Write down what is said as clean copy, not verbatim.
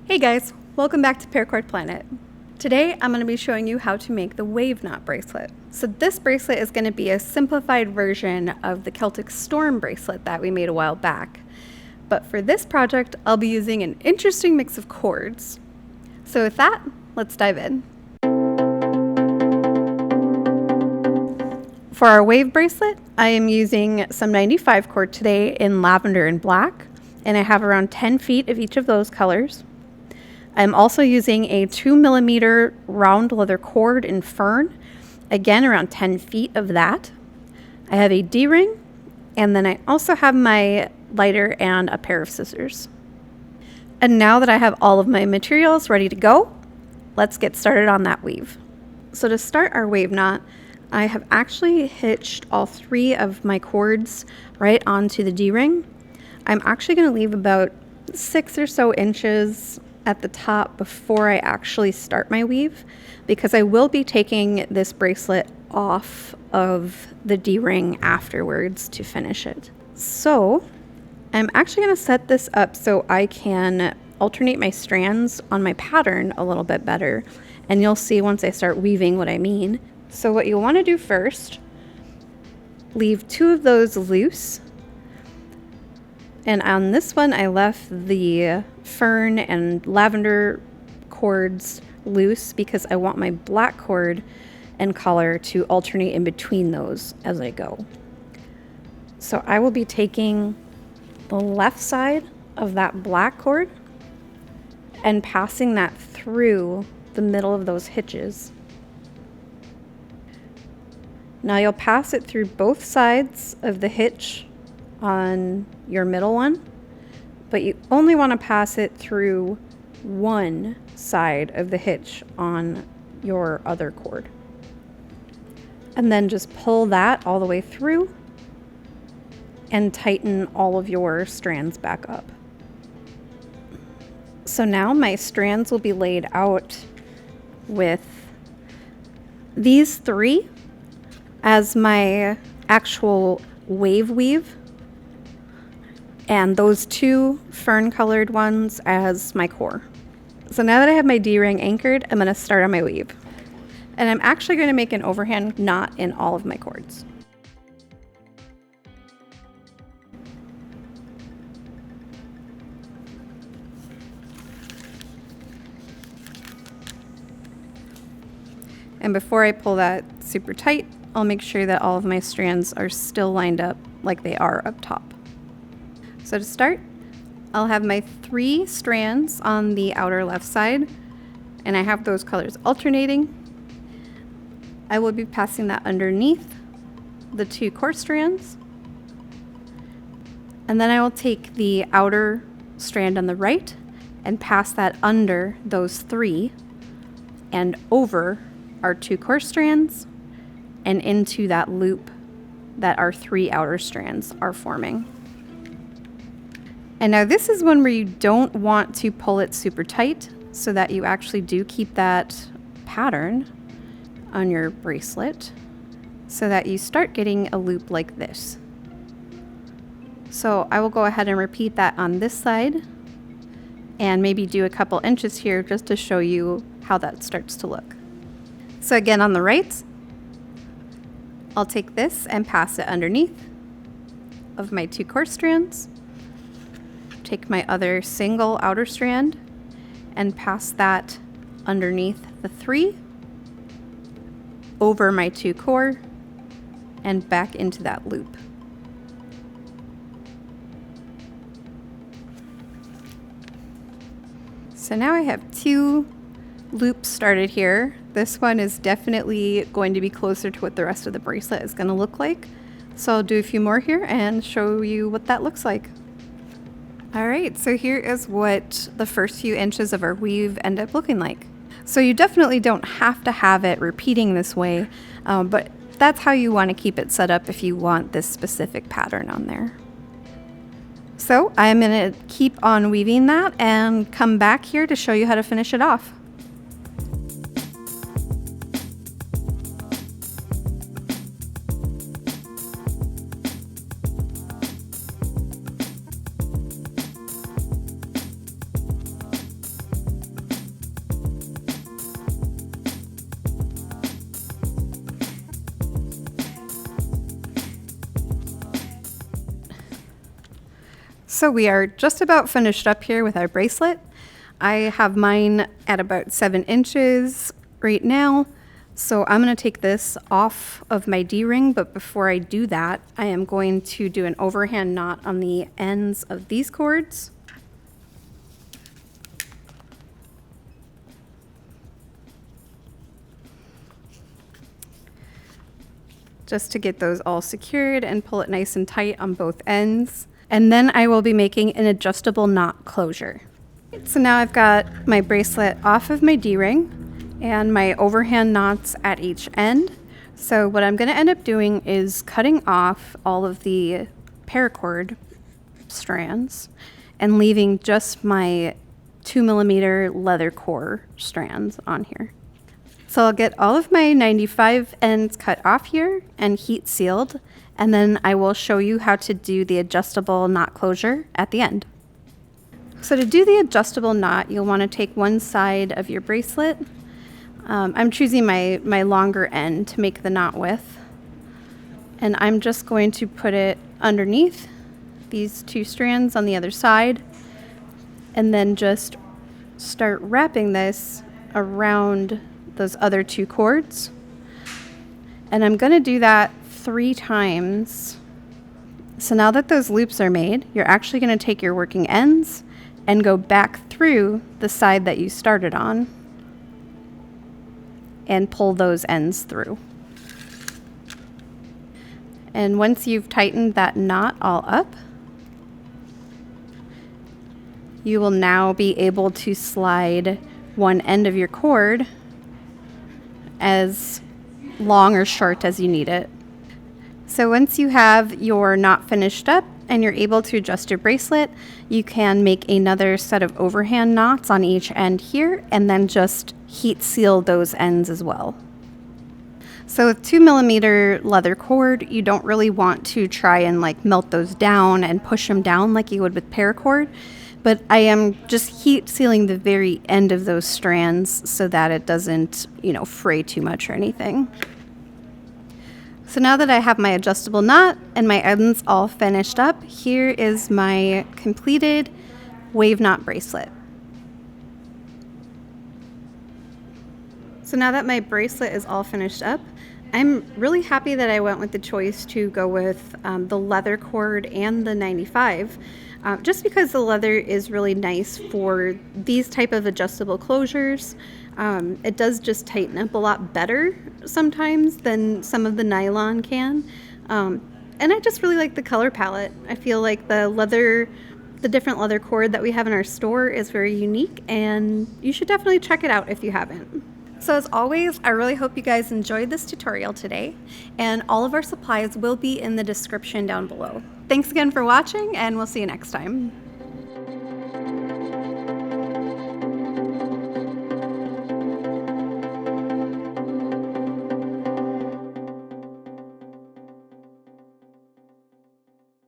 Hey guys, welcome back to Paracord Planet. Today I'm going to be showing you how to make the wave knot bracelet. So this bracelet is going to be a simplified version of the Celtic Storm bracelet that we made a while back. But for this project, I'll be using an interesting mix of cords. So with that, let's dive in. For our wave bracelet, I am using some 95 cord today in lavender and black, and I have around 10 feet of each of those colors. I'm also using a 2mm round leather cord in fern, again around 10 feet of that. I have a D-ring, and then I also have my lighter and a pair of scissors. And now that I have all of my materials ready to go, let's get started on that weave. So to start our wave knot, I have actually hitched all 3 of my cords right onto the D-ring. I'm actually going to leave about 6 or so inches at the top before I actually start my weave, because I will be taking this bracelet off of the D-ring afterwards to finish it. So I'm actually going to set this up so I can alternate my strands on my pattern a little bit better, and you'll see once I start weaving what I mean. So what you'll want to do first, leave 2 of those loose. And on this one, I left the fern and lavender cords loose because I want my black cord and color to alternate in between those as I go. So I will be taking the left side of that black cord and passing that through the middle of those hitches. Now you'll pass it through both sides of the hitch on your middle one, but you only want to pass it through one side of the hitch on your other cord. And then just pull that all the way through and tighten all of your strands back up. So now my strands will be laid out with these 3 as my actual wave weave, and those 2 fern colored ones as my core. So now that I have my D-ring anchored, I'm going to start on my weave. And I'm actually going to make an overhand knot in all of my cords. And before I pull that super tight, I'll make sure that all of my strands are still lined up like they are up top. So to start, I'll have my 3 strands on the outer left side, and I have those colors alternating. I will be passing that underneath the 2 core strands, and then I will take the outer strand on the right and pass that under those 3 and over our 2 core strands and into that loop that our 3 outer strands are forming. And now this is one where you don't want to pull it super tight so that you actually do keep that pattern on your bracelet so that you start getting a loop like this. So I will go ahead and repeat that on this side and maybe do a couple inches here just to show you how that starts to look. So again, on the right, I'll take this and pass it underneath of my 2 core strands. Take my other single outer strand and pass that underneath the 3, over my 2 core, and back into that loop. So now I have 2 loops started here. This one is definitely going to be closer to what the rest of the bracelet is going to look like. So I'll do a few more here and show you what that looks like. Alright, so here is what the first few inches of our weave end up looking like. So you definitely don't have to have it repeating this way, but that's how you want to keep it set up if you want this specific pattern on there. So I'm going to keep on weaving that and come back here to show you how to finish it off. So we are just about finished up here with our bracelet. I have mine at about 7 inches right now. So I'm going to take this off of my D-ring, but before I do that, I am going to do an overhand knot on the ends of these cords. Just to get those all secured and pull it nice and tight on both ends. And then I will be making an adjustable knot closure. So now I've got my bracelet off of my D-ring and my overhand knots at each end. So what I'm going to end up doing is cutting off all of the paracord strands and leaving just my 2mm leather core strands on here. So I'll get all of my 95 ends cut off here and heat sealed, and then I will show you how to do the adjustable knot closure at the end. So to do the adjustable knot, you'll want to take one side of your bracelet. I'm choosing my longer end to make the knot with, and I'm just going to put it underneath these 2 strands on the other side, and then just start wrapping this around those other 2 cords. And I'm going to do that 3 times. So now that those loops are made, you're actually going to take your working ends and go back through the side that you started on and pull those ends through. And once you've tightened that knot all up, you will now be able to slide one end of your cord as long or short as you need it. So once you have your knot finished up and you're able to adjust your bracelet, you can make another set of overhand knots on each end here and then just heat seal those ends as well. So with 2mm leather cord, you don't really want to try and like melt those down and push them down like you would with paracord. But I am just heat sealing the very end of those strands so that it doesn't, fray too much or anything. So now that I have my adjustable knot and my ends all finished up, here is my completed wave knot bracelet. So now that my bracelet is all finished up, I'm really happy that I went with the choice to go with the leather cord and the 95. Just because the leather is really nice for these type of adjustable closures. It does just tighten up a lot better sometimes than some of the nylon can. And I just really like the color palette. I feel like the different leather cord that we have in our store is very unique, and you should definitely check it out if you haven't. So as always, I really hope you guys enjoyed this tutorial today, and all of our supplies will be in the description down below. Thanks again for watching, and we'll see you next time.